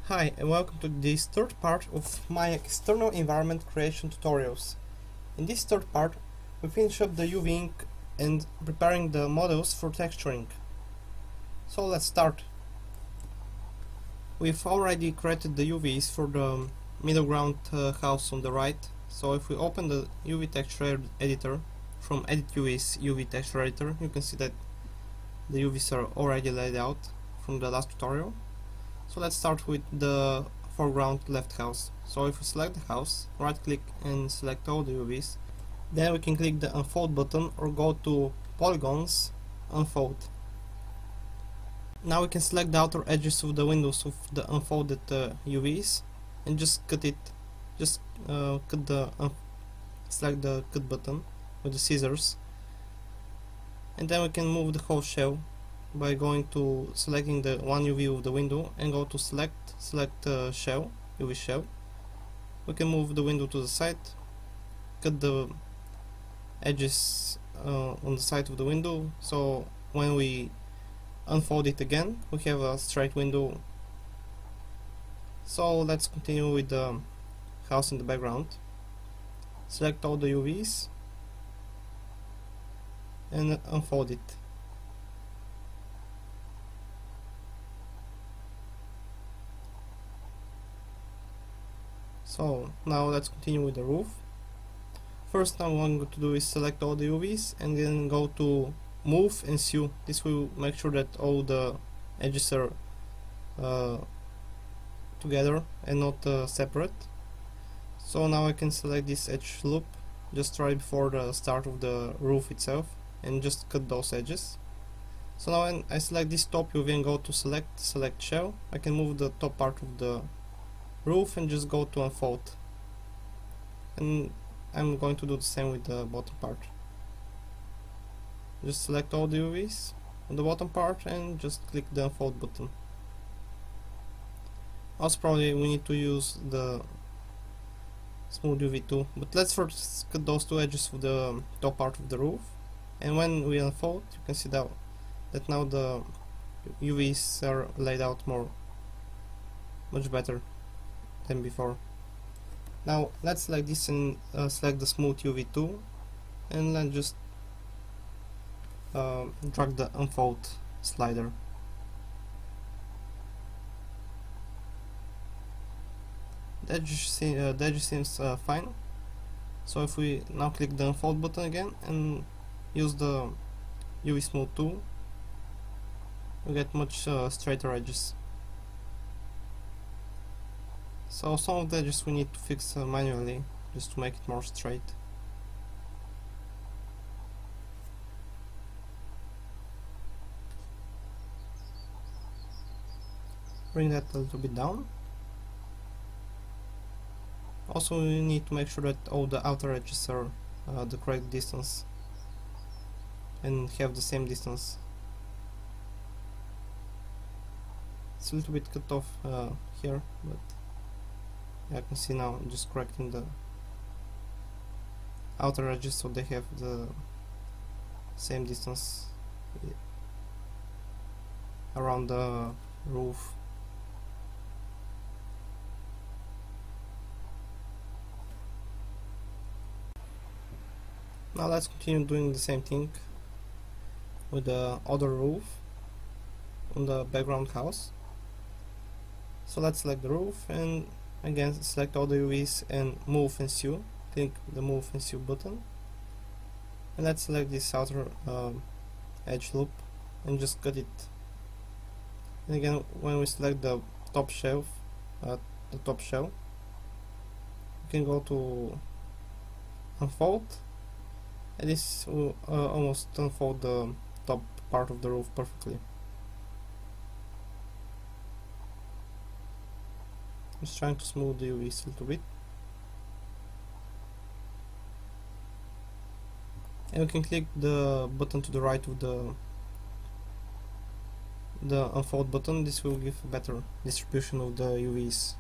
Hi and welcome to this third part of my external environment creation tutorials. In this third part, we finish up the UV ink and preparing the models for texturing. So let's start. We've already created the UVs for the middle ground house on the right. So if we open the UV texture editor from Edit UVs UV texture editor, you can see that the UVs are already laid out from the last tutorial. So let's start with the foreground left house. So if we select the house, right click and select all the UVs, then we can click the unfold button or go to polygons, unfold. Now we can select the outer edges of the windows of the unfolded UVs and just cut it, select the cut button with the scissors, and then we can move the whole shell by going to selecting the one UV of the window and go to select shell, UV shell. We can move the window to the side, cut the edges on the side of the window, so when we unfold it again we have a straight window. So let's continue with the house in the background. Select all the UVs and unfold it. So now let's continue with the roof. First, now what I'm going to do is select all the UVs and then go to move and sew. This will make sure that all the edges are together and not separate. So now I can select this edge loop just right before the start of the roof itself and just cut those edges. So now when I select this top UV and go to select shell, I can move the top part of the roof and just go to unfold, and I'm going to do the same with the bottom part. Just select all the UVs on the bottom part and just click the unfold button. Also probably we need to use the smooth UV too, but let's first cut those two edges of the top part of the roof, and when we unfold you can see that now the UVs are laid out much better than before. Now let's select this and select the smooth UV tool, and then just drag the unfold slider. The edge seems fine. So if we now click the unfold button again and use the UV smooth tool, we get much straighter edges. So some of the edges we need to fix manually just to make it more straight. Bring that a little bit down. Also we need to make sure that all the outer edges are the correct distance and have the same distance. It's a little bit cut off here, but I can see now I'm just correcting the outer edges so they have the same distance around the roof. Now let's continue doing the same thing with the other roof on the background house. So let's select the roof and again select all the UVs and move and sew. Click the move and sew button, and let's select this outer edge loop and just cut it. And again, when we select the top shell, we can go to unfold, and this will almost unfold the top part of the roof perfectly. Just trying to smooth the UVs a little bit. And we can click the button to the right of the unfold button. This will give a better distribution of the UVs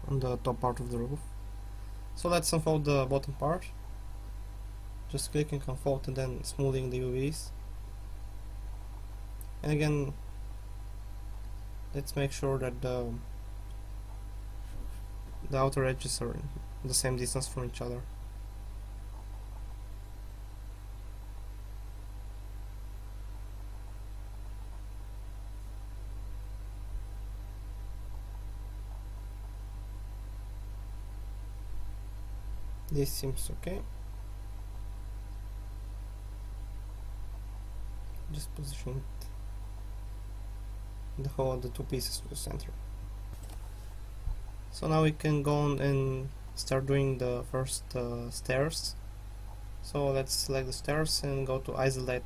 on the top part of the roof. So let's unfold the bottom part. Just clicking unfold and then smoothing the UVs. And again let's make sure that the outer edges are the same distance from each other. This seems okay. Just position the two pieces to the center. So now we can go on and start doing the first stairs. So let's select the stairs and go to isolate,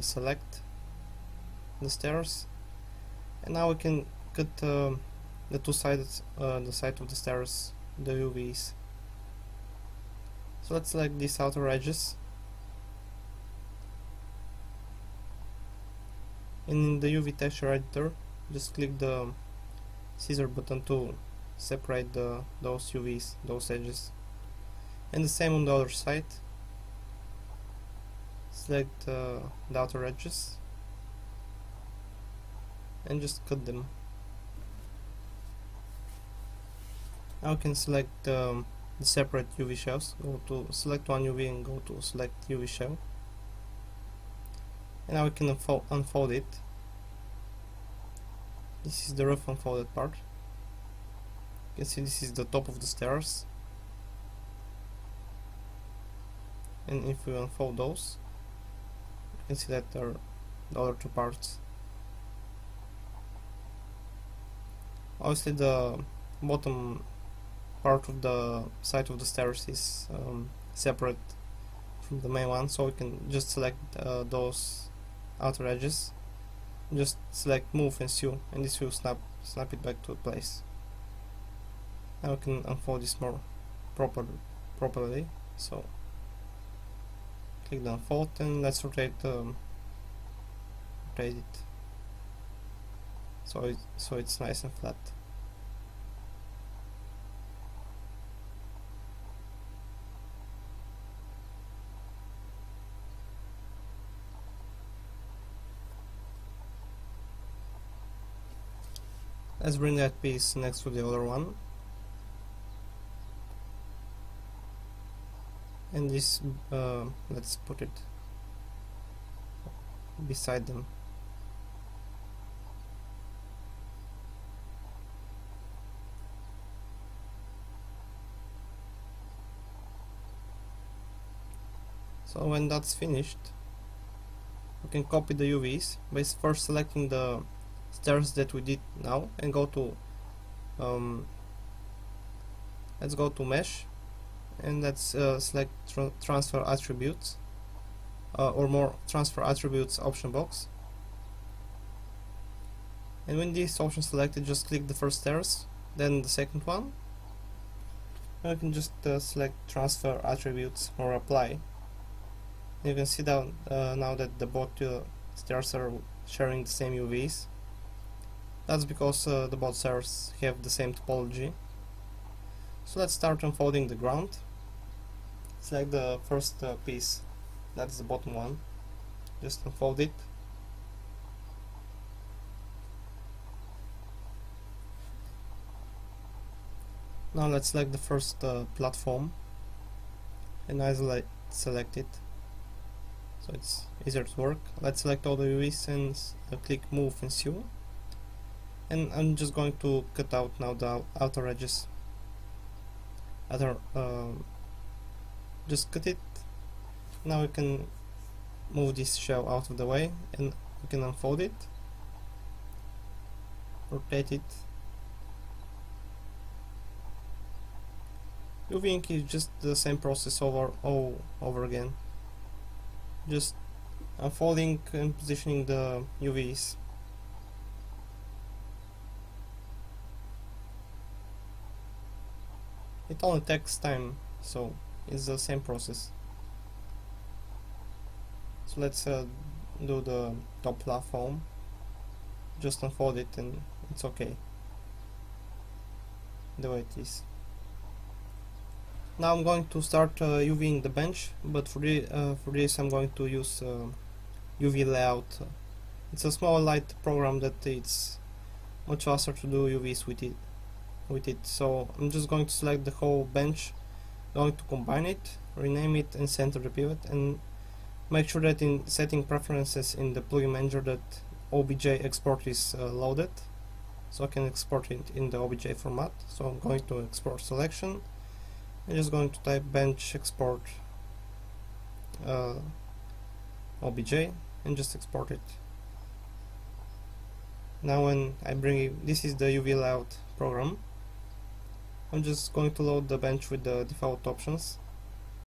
select the stairs, and now we can cut the two sides, the side of the stairs, the UVs. So let's select these outer edges, and in the UV texture editor just click the scissor button to separate those UVs, those edges, and the same on the other side. Select the outer edges and just cut them. Now we can select the separate UV shells. Go to select one UV and go to select UV shell, and now we can unfold it. This is the rough unfolded part. You can see this is the top of the stairs, and if we unfold those, you can see that there are the other two parts. Obviously the bottom part of the side of the stairs is separate from the main one, so we can just select those outer edges, just select move and sew, and this will snap it back to place. Now we can unfold this more properly, so click the unfold and let's rotate it so it's nice and flat. Let's bring that piece next to the other one, and this let's put it beside them. So when that's finished, we can copy the UVs by first selecting the stairs that we did now and go to let's go to mesh, and let's select transfer attributes or more transfer attributes option box, and when this option selected, just click the first stairs, then the second one, and we can just select transfer attributes or apply. You can see down now that the both stairs are sharing the same UVs. That's because the both stairs have the same topology. So let's start unfolding the ground. Select the first piece, that's the bottom one, just unfold it. Now let's select the first platform and select it, so it's easier to work. Let's select all the UVs and click move and sew, and I'm just going to cut out now the outer edges. Just cut it. Now we can move this shell out of the way and we can unfold it, rotate it. UV-ink is just the same process all over again, just unfolding and positioning the UVs. It only takes time, so it's the same process. So let's do the top platform, just unfold it and it's okay the way it is. Now I'm going to start UVing the bench, but for this I'm going to use UV layout. It's a small light program that it's much faster to do UVs with it. So I'm just going to select the whole bench, going to combine it, rename it, and center the pivot, and make sure that in setting preferences in the plugin manager that OBJ export is loaded, so I can export it in the OBJ format. So I'm going to export selection, I'm just going to type bench export OBJ and just export it. Now when I bring it, this is the UV layout program, I'm just going to load the bench with the default options.